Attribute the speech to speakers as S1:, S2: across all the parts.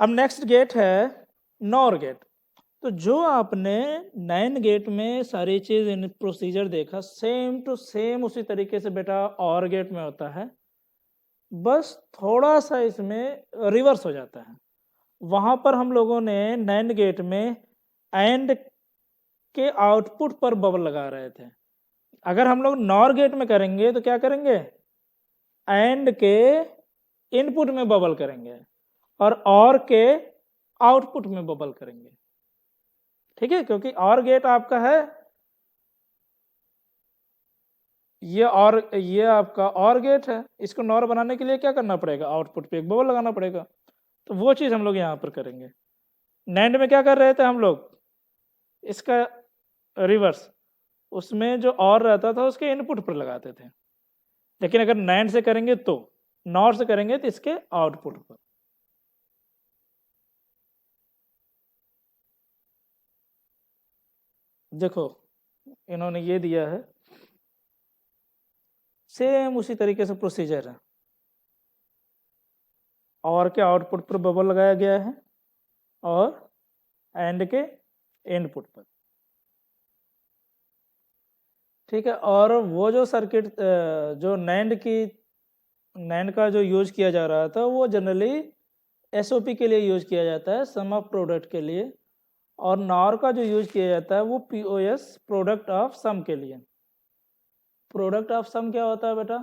S1: अब next gate है nor gate. तो जो आपने नैन गेट में सारी चीज इन प्रोसीजर देखा, सेम टू सेम उसी तरीके से बेटा और गेट में होता है, बस थोड़ा सा इसमें रिवर्स हो जाता है। वहां पर हम लोगों ने नैन गेट में एंड के आउटपुट पर बबल लगा रहे थे। अगर हम लोग नॉर गेट में करेंगे तो क्या करेंगे, एंड के इनपुट में बबल करेंगे और के आउटपुट में बबल करेंगे। ठीक है, क्योंकि और गेट आपका है ये आपका और गेट है, इसको नॉर बनाने के लिए क्या करना पड़ेगा, आउटपुट पे एक बबल लगाना पड़ेगा। तो वो चीज हम लोग यहाँ पर करेंगे। नैंड में क्या कर रहे थे हम लोग, इसका रिवर्स, उसमें जो और रहता था उसके इनपुट पर लगाते थे। लेकिन अगर नैंड से करेंगे तो, नॉर से करेंगे तो इसके आउटपुट पर। देखो इन्होंने ये दिया है, सेम उसी तरीके से प्रोसीजर है। और के आउटपुट पर बबल लगाया गया है और एंड के इनपुट पर। ठीक है, और वो जो सर्किट जो नैंड का जो यूज किया जा रहा था वो जनरली एसओपी के लिए यूज किया जाता है, सम ऑफ प्रोडक्ट के लिए। और नॉर का जो यूज किया जाता है वो पीओएस, प्रोडक्ट ऑफ सम के लिए। प्रोडक्ट ऑफ सम क्या होता है बेटा,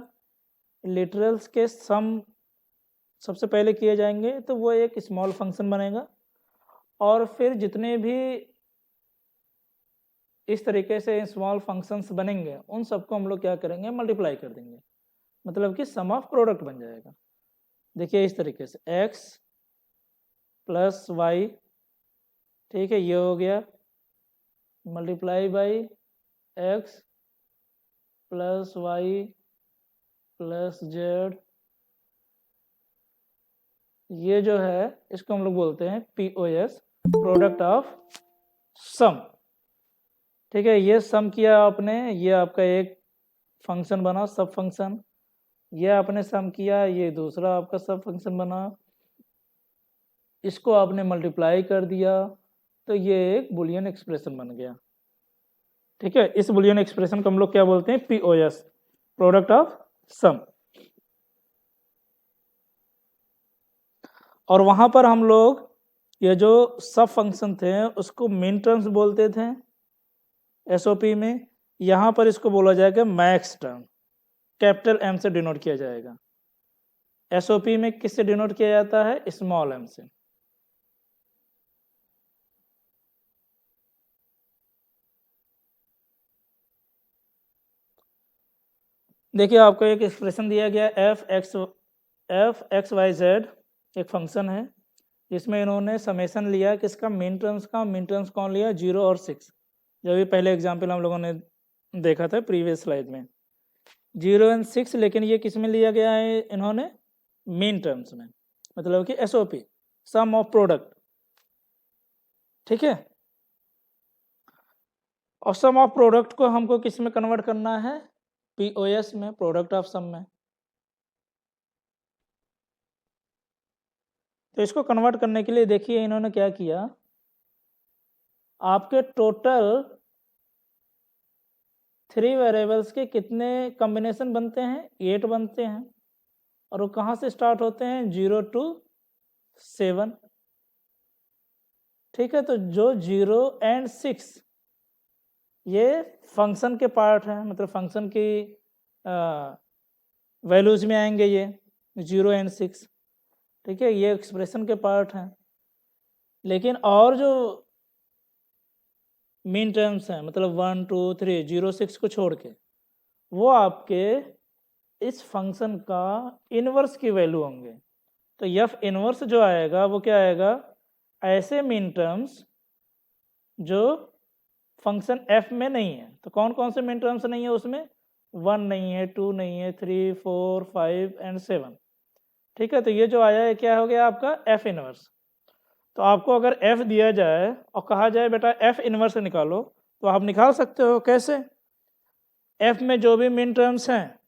S1: लिटरल्स के सम सबसे पहले किए जाएंगे तो वो एक स्मॉल फंक्शन बनेगा, और फिर जितने भी इस तरीके से स्मॉल फंक्शंस बनेंगे उन सबको हम लोग क्या करेंगे, मल्टीप्लाई कर देंगे, मतलब कि सम ऑफ प्रोडक्ट बन जाएगा। देखिए इस तरीके से x प्लस वाई, ठीक है, ये हो गया, multiply by x plus Y plus Z, ये जो है इसको हम लोग बोलते हैं पीओएस, प्रोडक्ट ऑफ सम। ठीक है, ये सम किया आपने, ये आपका एक फंक्शन बना, सब फंक्शन। ये आपने सम किया, ये दूसरा आपका सब फंक्शन बना। इसको आपने मल्टीप्लाई कर दिया तो ये एक बुलियन एक्सप्रेशन बन गया। ठीक है, इस बुलियन एक्सप्रेशन को हम लोग क्या बोलते हैं, पीओएस, प्रोडक्ट ऑफ सम। और वहां पर हम लोग ये जो सब फंक्शन थे उसको मिन टर्म्स बोलते थे एसओपी में। यहां पर इसको बोला जाएगा मैक्स टर्म, कैपिटल एम से डिनोट किया जाएगा। एसओपी में किससे डिनोट किया जाता है, स्मॉल एम से। देखिए आपको एक एक्सप्रेशन दिया गया एफ एक्स वाई जेड, एक फंक्शन है जिसमें इन्होंने समेशन लिया किसका, मिन टर्म्स का। मिन टर्म्स कौन लिया, 0 और 6, जो भी पहले एग्जाम्पल हम लोगों ने देखा था प्रीवियस स्लाइड में, 0 एंड 6। लेकिन ये किस में लिया गया है इन्होंने, मिन टर्म्स में, मतलब कि एसओपी, सम ऑफ प्रोडक्ट। ठीक है, और सम ऑफ प्रोडक्ट को हमको किस में कन्वर्ट करना है, पीओएस में, प्रोडक्ट ऑफ सम में। तो इसको कन्वर्ट करने के लिए देखिए इन्होंने क्या किया, आपके टोटल 3 वेरिएबल्स के कितने कॉम्बिनेशन बनते हैं, 8 बनते हैं। और वो कहाँ से स्टार्ट होते हैं, 0 to 7। ठीक है, तो जो 0 and 6 ये फंक्शन के पार्ट हैं, मतलब फंक्शन की वैल्यूज में आएंगे ये 0 and 6। ठीक है, ये एक्सप्रेशन के पार्ट हैं। लेकिन और जो मीन टर्म्स हैं, मतलब 1 2 3 0 6 को छोड़ के, वो आपके इस फंक्शन का इनवर्स की वैल्यू होंगे। तो एफ इनवर्स जो आएगा वो क्या आएगा, ऐसे मीन टर्म्स जो फंक्शन एफ में नहीं है। तो कौन कौन से मीन टर्म्स नहीं है उसमें, 1 नहीं है, 2 नहीं है, 3 4 5 एंड 7। ठीक है, तो ये जो आया है क्या हो गया आपका, एफ इनवर्स। तो आपको अगर एफ दिया जाए और कहा जाए बेटा एफ इनवर्स निकालो, तो आप निकाल सकते हो। कैसे, एफ में जो भी मिन टर्म्स हैं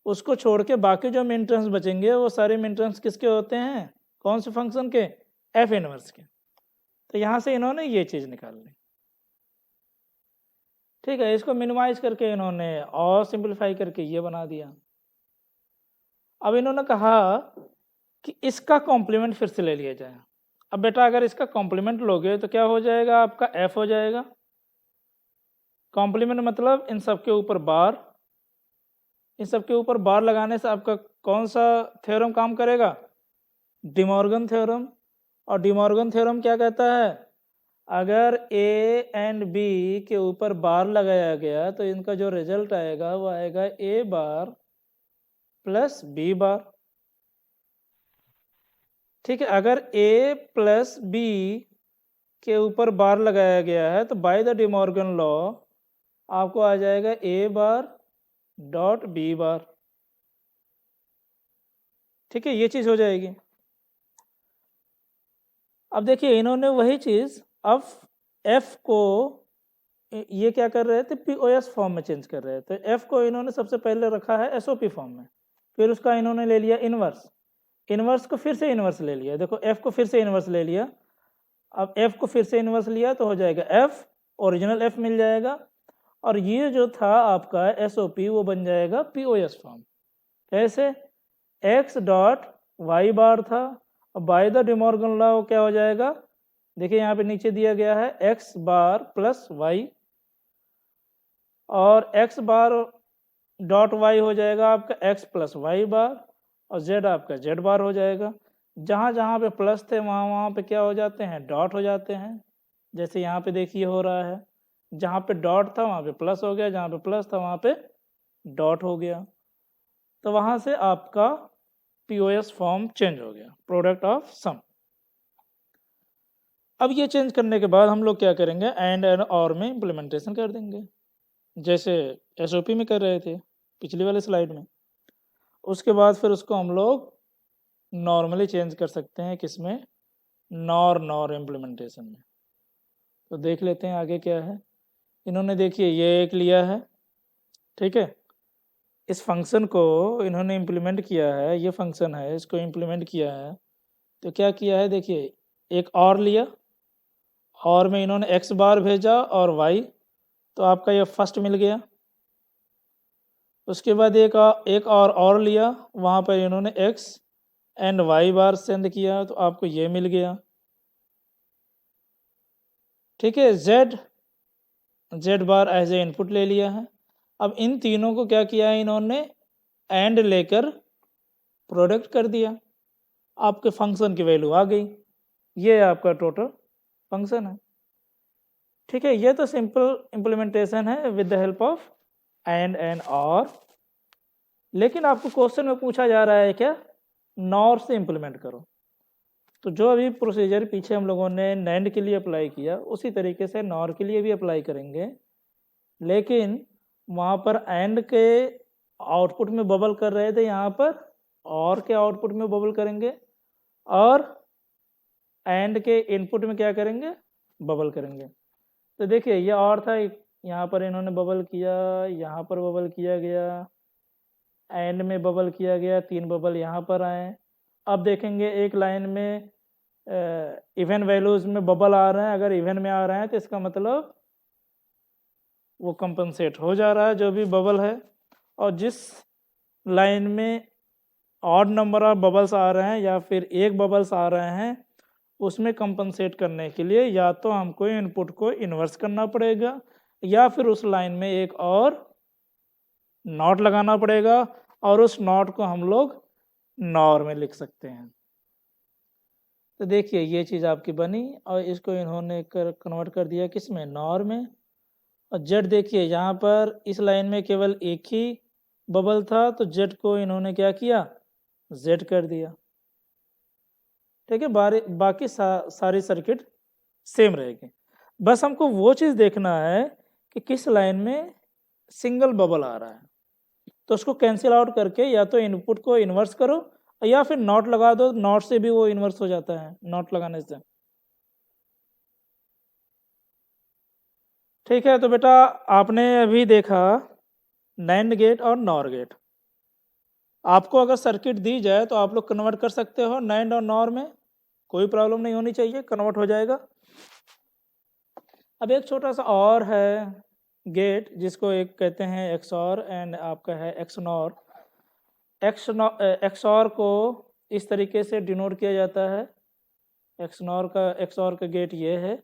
S1: उसको छोड़ के बाकी जो मिन टर्म्स बचेंगे वो सारे मिन टर्म्स किसके होते हैं, कौन से फंक्शन के, एफ इनवर्स के। तो यहाँ से इन्होंने ये चीज़ निकाल ली, ठीक है। इसको मिनिमाइज करके इन्होंने और सिंपलीफाई करके ये बना दिया। अब इन्होंने कहा कि इसका कॉम्प्लीमेंट फिर से ले लिया जाए। अब बेटा अगर इसका कॉम्प्लीमेंट लोगे तो क्या हो जाएगा, आपका एफ हो जाएगा। कॉम्प्लीमेंट मतलब इन सब के ऊपर बार, इन सब के ऊपर बार लगाने से आपका कौन सा थ्योरम काम करेगा, डिमॉर्गन थ्योरम। और डिमॉर्गन थ्योरम क्या कहता है, अगर ए एंड बी के ऊपर बार लगाया गया तो इनका जो रिजल्ट आएगा वो आएगा ए बार प्लस बी बार, ठीक है। अगर ए प्लस बी के ऊपर बार लगाया गया है तो बाय द डिमॉर्गन लॉ आपको आ जाएगा ए बार डॉट बी बार, ठीक है। ये चीज़ हो जाएगी। अब देखिए इन्होंने वही चीज़ अब एफ को ये क्या कर रहे थे, पीओएस फॉर्म में चेंज कर रहे थे। एफ को इन्होंने सबसे पहले रखा है एसओपी फॉर्म में, फिर उसका इन्होंने ले लिया इनवर्स, इनवर्स को फिर से इनवर्स ले लिया। देखो एफ को फिर से इनवर्स ले लिया, अब एफ को फिर से इनवर्स लिया तो हो जाएगा एफ, ओरिजिनल एफ मिल जाएगा। और ये जो था आपका एसओपी वो बन जाएगा पीओएस फॉर्म। कैसे, एक्स डॉट वाई बार था, अब बाय द डिमॉर्गन लॉ क्या हो जाएगा, देखिए यहाँ पे नीचे दिया गया है एक्स बार प्लस वाई, और एक्स बार डॉट वाई हो जाएगा आपका एक्स प्लस वाई बार, और जेड आपका जेड बार हो जाएगा। जहाँ जहाँ पे प्लस थे वहाँ वहाँ पे क्या हो जाते हैं, डॉट हो जाते हैं। जैसे यहाँ पे देखिए हो रहा है, जहाँ पे डॉट था वहाँ पे प्लस हो गया, जहाँ पे प्लस था वहाँ पे डॉट हो गया। तो वहाँ से आपका पीओएस फॉर्म चेंज हो गया, प्रोडक्ट ऑफ सम। अब ये चेंज करने के बाद हम लोग क्या करेंगे, एंड और में इम्प्लीमेंटेशन कर देंगे, जैसे एसओपी में कर रहे थे पिछली वाले स्लाइड में। उसके बाद फिर उसको हम लोग नॉर्मली चेंज कर सकते हैं, किसमें, नॉर इम्प्लीमेंटेशन में। तो देख लेते हैं आगे क्या है। इन्होंने देखिए ये एक लिया है, ठीक है। इस फंक्शन को इन्होंने इम्प्लीमेंट किया है, ये फंक्शन है, इसको इम्प्लीमेंट किया है। तो क्या किया है, देखिए एक और लिया, और में इन्होंने एक्स बार भेजा और वाई, तो आपका ये फर्स्ट मिल गया। उसके बाद एक और लिया, वहाँ पर इन्होंने X and Y bar send किया, तो आपको ये मिल गया, ठीक है। Z bar as a input ले लिया है। अब इन तीनों को क्या किया है इन्होंने, एंड लेकर प्रोडक्ट कर दिया, आपके फंक्शन की वैल्यू आ गई। ये आपका टोटल फंक्शन है, ठीक है। ये तो सिंपल इम्प्लीमेंटेशन है with the help of and और। लेकिन आपको क्वेश्चन में पूछा जा रहा है क्या, नॉर से इम्प्लीमेंट करो। तो जो अभी प्रोसीजर पीछे हम लोगों ने नैंड के लिए अप्लाई किया, उसी तरीके से नॉर के लिए भी अप्लाई करेंगे। लेकिन वहाँ पर एंड के आउटपुट में बबल कर रहे थे, यहाँ पर और के आउटपुट में बबल करेंगे, और एंड के इनपुट में क्या करेंगे, बबल करेंगे। तो देखिए ये और था, यहाँ पर इन्होंने बबल किया, यहाँ पर बबल किया गया, एंड में बबल किया गया, 3 बबल यहाँ पर आए। अब देखेंगे एक लाइन में इवन वैल्यूज में बबल आ रहे हैं, अगर इवन में आ रहे हैं तो इसका मतलब वो कंपनसेट हो जा रहा है जो भी बबल है। और जिस लाइन में ऑड नंबर ऑफ बबल्स आ रहे हैं या फिर एक बबल्स आ रहे हैं, उसमें कंपनसेट करने के लिए या तो हमको इनपुट को इन्वर्स करना पड़ेगा, या फिर उस लाइन में एक और नॉट लगाना पड़ेगा, और उस नॉट को हम लोग नॉर में लिख सकते हैं। तो देखिए ये चीज़ आपकी बनी, और इसको इन्होंने कन्वर्ट कर दिया किस में, नॉर में। और जेड देखिए यहाँ पर इस लाइन में केवल एक ही बबल था, तो जेड को इन्होंने क्या किया, जेड कर दिया, ठीक है। बाकी सारी सर्किट सेम रहेगी। बस हमको वो चीज़ देखना है कि किस लाइन में सिंगल बबल आ रहा है, तो उसको कैंसिल आउट करके या तो इनपुट को इन्वर्स करो या फिर नॉट लगा दो, नॉट से भी वो इन्वर्स हो जाता है, नॉट लगाने से, ठीक है। तो बेटा आपने अभी देखा नैंड गेट और नॉर गेट। आपको अगर सर्किट दी जाए तो आप लोग कन्वर्ट कर सकते हो नैंड और नॉर में, कोई प्रॉब्लम नहीं होनी चाहिए, कन्वर्ट हो जाएगा। अब एक छोटा सा और है गेट, जिसको एक कहते हैं एक्सॉर एंड आपका है एक्सनॉर। एक्सॉर को इस तरीके से डिनोट किया जाता है, एक्सॉर का गेट ये है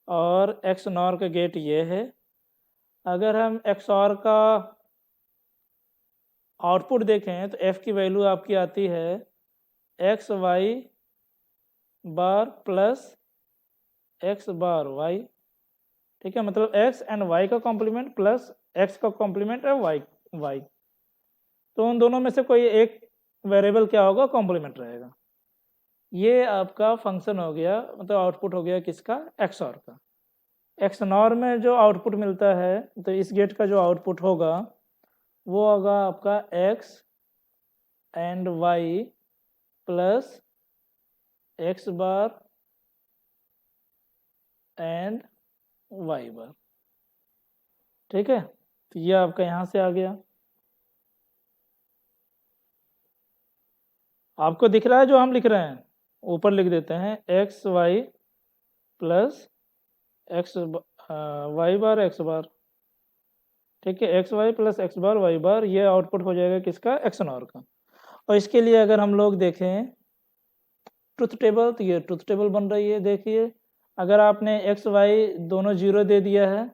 S1: और एक्सनॉर का गेट ये है। अगर हम एक्सॉर का आउटपुट देखें तो f की वैल्यू आपकी आती है एक्स वाई बार प्लस एक्स बार वाई, ठीक है, मतलब x एंड y का कॉम्प्लीमेंट प्लस x का कॉम्प्लीमेंट है y। तो उन दोनों में से कोई एक वेरिएबल क्या होगा, कॉम्प्लीमेंट रहेगा। ये आपका फंक्शन हो गया, मतलब आउटपुट हो गया किसका, XOR का। XNOR में जो आउटपुट मिलता है, तो इस गेट का जो आउटपुट होगा वो होगा आपका x and y plus x bar and y बार, ठीक है। तो ये आपका यहाँ से आ गया, आपको दिख रहा है जो हम लिख रहे हैं, ऊपर लिख देते हैं X Y plus X Y bar X bar, ठीक है, X Y plus X bar Y bar, ये आउटपुट हो जाएगा किसका, एक्सनॉर का। और इसके लिए अगर हम लोग देखें ट्रुथ टेबल, तो ये ट्रुथ टेबल बन रही है। देखिए अगर आपने एक्स वाई दोनों जीरो दे दिया है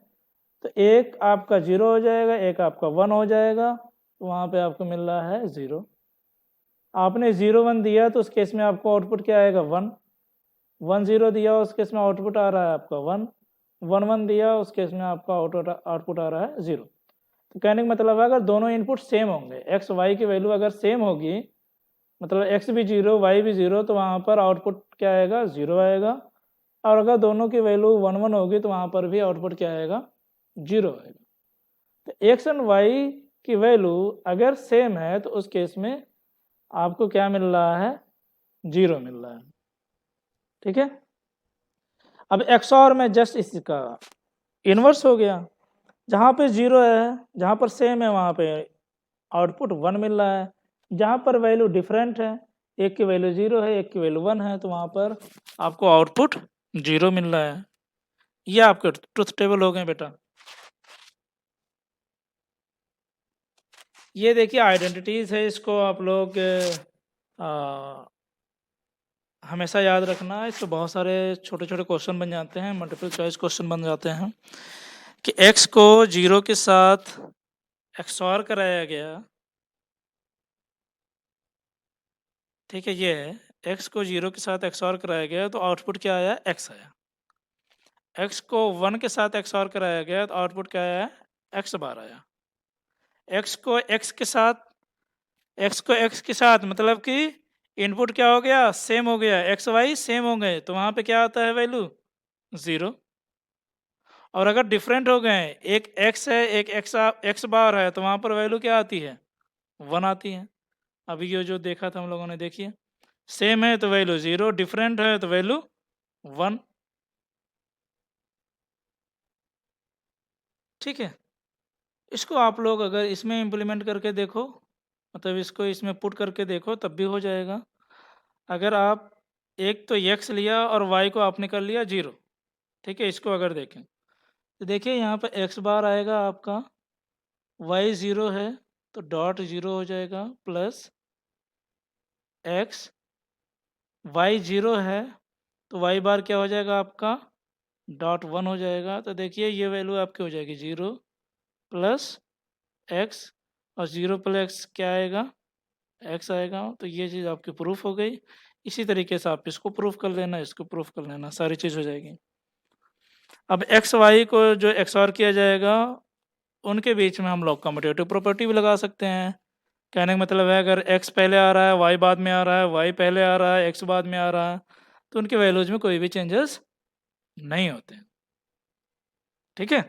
S1: तो एक आपका जीरो हो जाएगा, एक आपका वन हो जाएगा, तो वहाँ पे आपको मिल रहा है ज़ीरो। आपने ज़ीरो वन दिया तो उस केस में आपको आउटपुट क्या आएगा, वन। वन ज़ीरो दिया उस केस में आउटपुट आ रहा है आपका वन। वन वन दिया उस केस में आपका आउटपुट आ रहा है ज़ीरो। तो कहने का मतलब है अगर दोनों इनपुट सेम होंगे, एक्स वाई की वैल्यू अगर सेम होगी, मतलब एक्स भी जीरो वाई भी जीरो, तो वहाँ पर आउटपुट क्या आएगा, ज़ीरो आएगा। और अगर दोनों की वैल्यू वन वन होगी तो वहाँ पर भी आउटपुट क्या आएगा, जीरो आएगा। तो एक्स एंड वाई की वैल्यू अगर सेम है तो उस केस में आपको क्या मिल रहा है, जीरो मिल रहा है, ठीक है। अब एक्सऑर में जस्ट इसका इन्वर्स हो गया, जहाँ पे जीरो है, जहाँ पर सेम है वहाँ पे आउटपुट वन मिल रहा है, जहाँ पर वैल्यू डिफरेंट है, एक की वैल्यू जीरो है एक की वैल्यू वन है, तो वहाँ पर आपको आउटपुट जीरो मिल रहा है। ये आपके ट्रुथ टेबल हो गए बेटा। ये देखिए आइडेंटिटीज है, इसको आप लोग हमेशा याद रखना, इससे बहुत सारे छोटे छोटे क्वेश्चन बन जाते हैं, मल्टीपल चॉइस क्वेश्चन बन जाते हैं कि x को जीरो के साथ एक्सऑर कराया गया, ठीक है, ये है x को जीरो के साथ एक्सऑर कराया गया तो आउटपुट क्या आया, x आया। x को वन के साथ एक्सऑर कराया गया तो आउटपुट क्या आया, x बार आया। x को x के साथ मतलब कि इनपुट क्या हो गया, सेम हो गया, एक्स वाई सेम हो गए, तो वहाँ पे क्या आता है वैल्यू, ज़ीरो। और अगर डिफरेंट हो गए, एक x है एक x बार है, तो वहाँ पर वैल्यू क्या आती है, वन आती है। अभी ये जो देखा था हम लोगों ने, देखिए सेम है तो वैल्यू ज़ीरो, डिफरेंट है तो वैल्यू वन, ठीक है। इसको आप लोग अगर इसमें इम्प्लीमेंट करके देखो, मतलब इसको इसमें पुट करके देखो, तब भी हो जाएगा। अगर आप एक तो x लिया और y को आपने कर लिया जीरो, ठीक है, इसको अगर देखें तो देखिए यहाँ पर x बार आएगा आपका, y ज़ीरो है तो डॉट ज़ीरो हो जाएगा, प्लस x, y ज़ीरो है तो y बार क्या हो जाएगा आपका, डॉट वन हो जाएगा। तो देखिए ये वैल्यू आपकी हो जाएगी ज़ीरो प्लस x, और ज़ीरो प्लस क्या आएगा, x आएगा। तो ये चीज़ आपकी प्रूफ हो गई। इसी तरीके से आप इसको प्रूफ कर लेना, इसको प्रूफ कर लेना, सारी चीज़ हो जाएगी। अब एक्स वाई को जो एक्सऑर किया जाएगा, उनके बीच में हम लोग कम्यूटेटिव प्रॉपर्टी भी लगा सकते हैं। कहने का मतलब है अगर x पहले आ रहा है, y बाद में आ रहा है, y पहले आ रहा है, x बाद में आ रहा है, तो उनके वैल्यूज में कोई भी चेंजेस नहीं होते, ठीक है।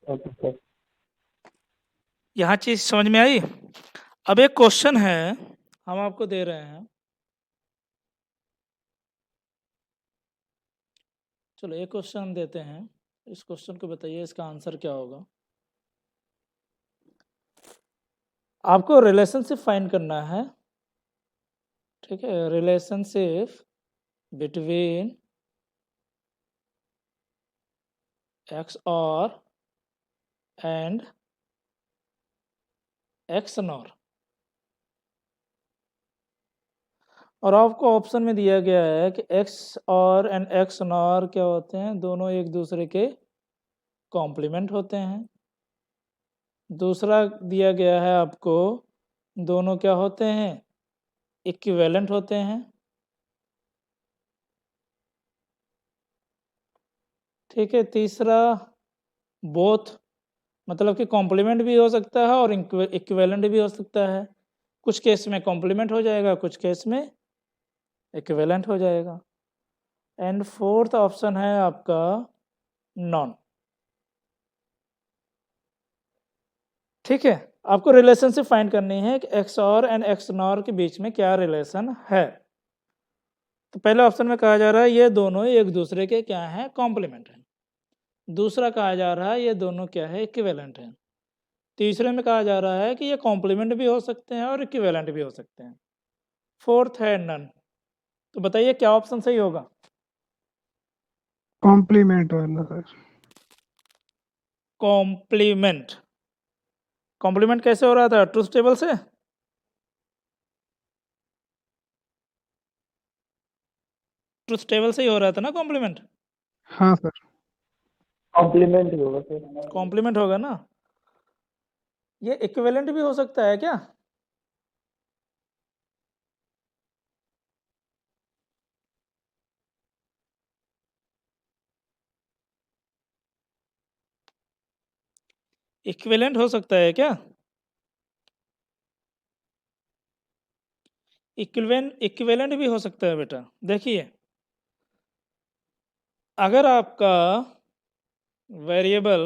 S2: Okay sir.
S1: यहाँ चीज समझ में आई। अब एक क्वेश्चन है हम आपको दे रहे हैं, चलो एक क्वेश्चन देते हैं, इस क्वेश्चन को बताइए इसका आंसर क्या होगा। आपको रिलेशनशिप फाइंड करना है, ठीक है, रिलेशनशिप बिटवीन एक्स और एंड एक्स नॉर, और आपको ऑप्शन में दिया गया है कि एक्स और एंड एक्स नॉर क्या होते हैं, दोनों एक दूसरे के कॉम्प्लीमेंट होते हैं। दूसरा दिया गया है आपको दोनों क्या होते हैं, इक्विवेलेंट होते हैं। ठीक है, तीसरा बोथ, मतलब कि कॉम्प्लीमेंट भी हो सकता है और इक्विवेलेंट भी हो सकता है। कुछ केस में कॉम्प्लीमेंट हो जाएगा, कुछ केस में इक्विवेलेंट हो जाएगा। एंड फोर्थ ऑप्शन है आपका नॉन। ठीक है, आपको रिलेशनशिप फाइंड करनी है कि एक्स और एंड एक्स नॉर के बीच में क्या रिलेशन है। तो पहले ऑप्शन में कहा जा रहा है ये दोनों एक दूसरे के क्या हैं, कॉम्प्लीमेंट हैं। दूसरा कहा जा रहा है ये दोनों क्या है, इक्विवेलेंट हैं। तीसरे में कहा जा रहा है कि ये कॉम्प्लीमेंट भी हो सकते हैं और इक्विवेलेंट भी हो सकते हैं। फोर्थ है नन। तो बताइए क्या ऑप्शन सही होगा।
S2: कॉम्प्लीमेंट वाला सर।
S1: कॉम्प्लीमेंट, कॉम्प्लीमेंट कैसे हो रहा था, ट्रूथ टेबल से। ट्रूथ टेबल से ही हो रहा था ना कॉम्प्लीमेंट।
S2: हाँ सर।
S3: कॉम्प्लीमेंट ही होगा सर।
S1: कॉम्प्लीमेंट होगा ना, ये इक्विवेलेंट भी हो सकता है क्या। इक्विवेलेंट हो सकता है क्या, इक्विवेलेंट भी हो सकता है बेटा। देखिए, अगर आपका वेरिएबल,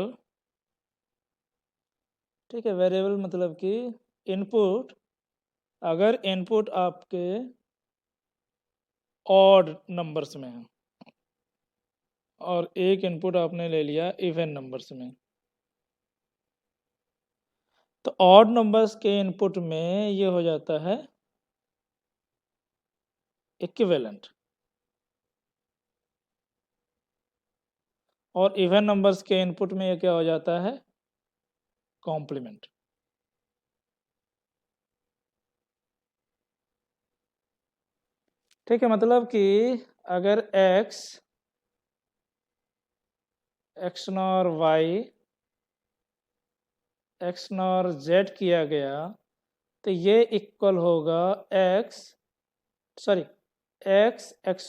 S1: ठीक है, वेरिएबल मतलब कि इनपुट, अगर इनपुट आपके ऑड नंबर्स में है और एक इनपुट आपने ले लिया इवन नंबर्स में, तो ऑड नंबर्स के इनपुट में ये हो जाता है इक्विवेलेंट, और इवन नंबर्स के इनपुट में ये क्या हो जाता है, कॉम्प्लीमेंट। ठीक है, मतलब कि अगर X NOR Y, X NOR Z किया गया, तो ये इक्वल होगा एक्स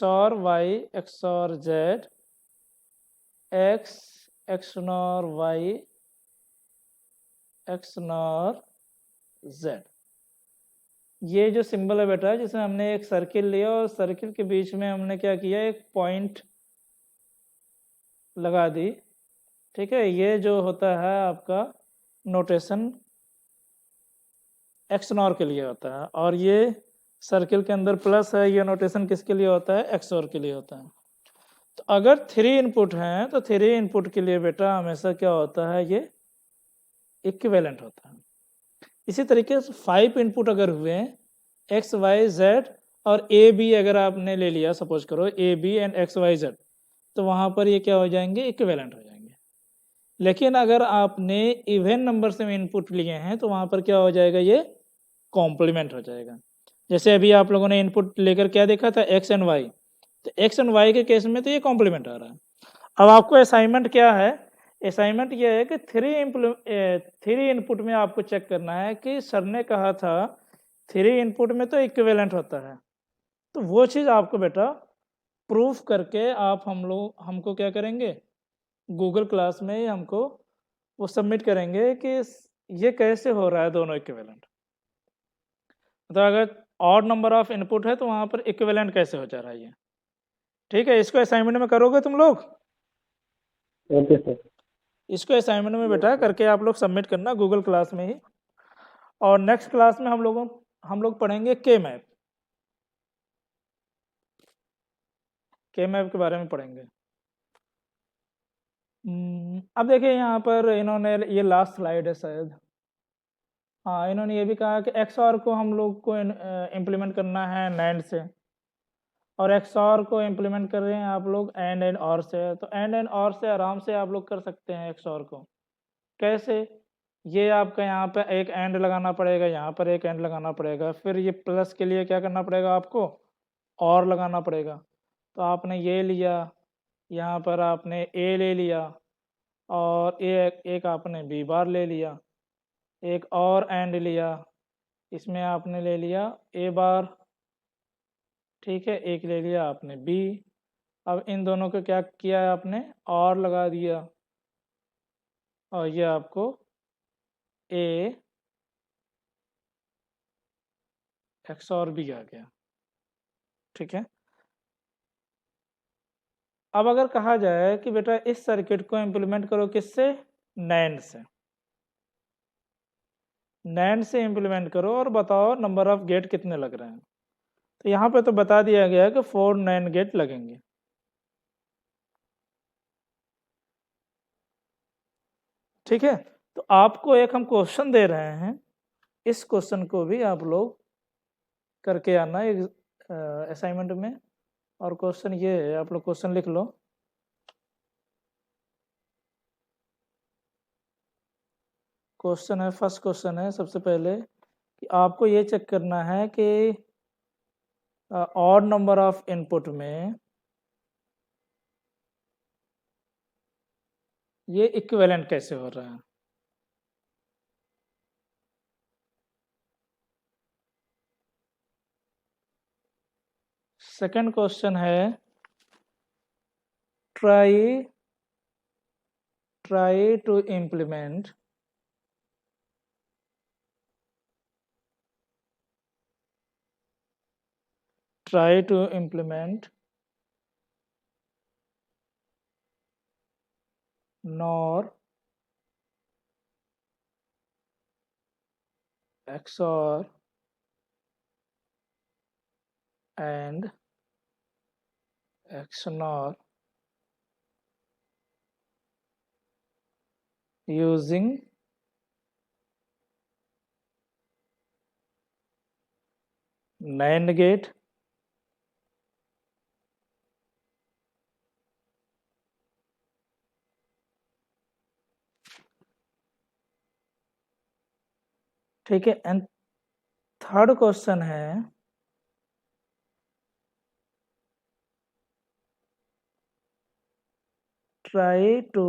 S1: और वाई एक्स और Z, X NOR Y X NOR Z. ये जो सिंबल है बेटा, जिसमें हमने एक सर्किल लिया और सर्किल के बीच में हमने क्या किया, एक पॉइंट लगा दी। ठीक है, ये जो होता है आपका नोटेशन एक्स नॉर के लिए होता है, और ये सर्किल के अंदर प्लस है, ये नोटेशन किसके लिए होता है, एक्स और के लिए होता है। तो अगर 3 इनपुट हैं तो 3 इनपुट के लिए बेटा हमेशा क्या होता है, ये इक्विवेलेंट होता है। इसी तरीके से 5 इनपुट अगर हुए, एक्स वाई जेड और ए बी अगर आपने ले लिया, सपोज करो A B and X Y Z, तो वहाँ पर ये क्या हो जाएंगे, इक्विवेलेंट हो जाएंगे। लेकिन अगर आपने इवन नंबर से इनपुट लिए हैं तो वहाँ पर क्या हो जाएगा, ये कॉम्प्लीमेंट हो जाएगा। जैसे अभी आप लोगों ने इनपुट लेकर क्या देखा था, एक्स एंड वाई, तो एक्स एंड वाई के केस में तो ये कॉम्प्लीमेंट आ रहा है। अब आपको असाइनमेंट क्या है, असाइनमेंट ये है कि 3 इनपुट में आपको चेक करना है कि सर ने कहा था 3 इनपुट में तो इक्विवेलेंट होता है, तो वो चीज़ आपको बेटा प्रूफ करके आप हमको क्या करेंगे, गूगल क्लास में ही हमको वो सबमिट करेंगे कि ये कैसे हो रहा है दोनों इक्विवेलेंट। तो अगर ऑड नंबर ऑफ इनपुट है तो वहाँ पर इक्विवेलेंट कैसे हो जा रहा है ये। ठीक है, इसको असाइनमेंट में करोगे तुम लोग।
S3: Okay sir.
S1: इसको असाइनमेंट में बेटा करके आप लोग सबमिट करना गूगल क्लास में ही। और नेक्स्ट क्लास में हम लोग पढ़ेंगे के मैप के बारे में पढ़ेंगे। अब देखिए यहाँ पर इन्होंने ये लास्ट स्लाइड है शायद, हाँ, इन्होंने ये भी कहा कि XOR को हम लोग को इम्प्लीमेंट करना है NAND से, और XOR को इम्प्लीमेंट कर रहे हैं आप लोग AND एंड OR से। तो AND एंड OR से आराम से आप लोग कर सकते हैं XOR को। कैसे? ये आपका यहाँ पे एक AND लगाना पड़ेगा, यहाँ पर एक AND लगाना पड़ेगा, फिर ये प्लस के लिए क्या करना पड़ेगा आपको? OR लगाना पड़ेगा। तो आपने ये लिया, यहाँ पर आपने A ले लिया, और एक आपने B बार ले लिया, एक और AND लिया, इसमें आपने ले लिया A बार, ठीक है, एक ले लिया आपने B। अब इन दोनों को क्या किया है आपने? OR लगा दिया, और ये आपको A XOR B आ गया, ठीक है। अब अगर कहा जाए कि बेटा इस सर्किट को इम्प्लीमेंट करो किससे? NAND से। NAND से इम्प्लीमेंट करो और बताओ नंबर ऑफ गेट कितने लग रहे हैं। तो यहाँ पे तो बता दिया गया है कि 4 NAND गेट लगेंगे। ठीक है, तो आपको एक हम क्वेश्चन दे रहे हैं, इस क्वेश्चन को भी आप लोग करके आना एक असाइनमेंट में। और क्वेश्चन ये है, आप लोग क्वेश्चन लिख लो। क्वेश्चन है, फर्स्ट क्वेश्चन है सबसे पहले कि आपको ये चेक करना है कि ऑड नंबर ऑफ इनपुट में ये इक्विवेलेंट कैसे हो रहा है। सेकंड क्वेश्चन है, try to implement NOR XOR and XNOR using NAND gate, ठीक है। एंड थर्ड क्वेश्चन है, try to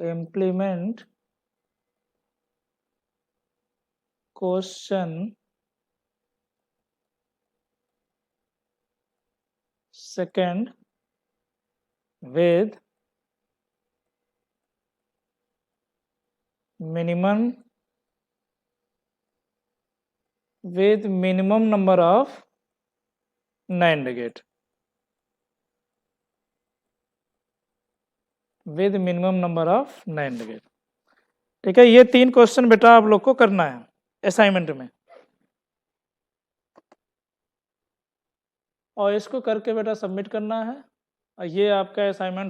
S1: implement question second with minimum number of NAND gate, with minimum number of NAND gate। ठीक है, ये 3 question बेटा आप लोग को करना है असाइनमेंट में, और इसको करके बेटा सबमिट करना है। ये आपका असाइनमेंट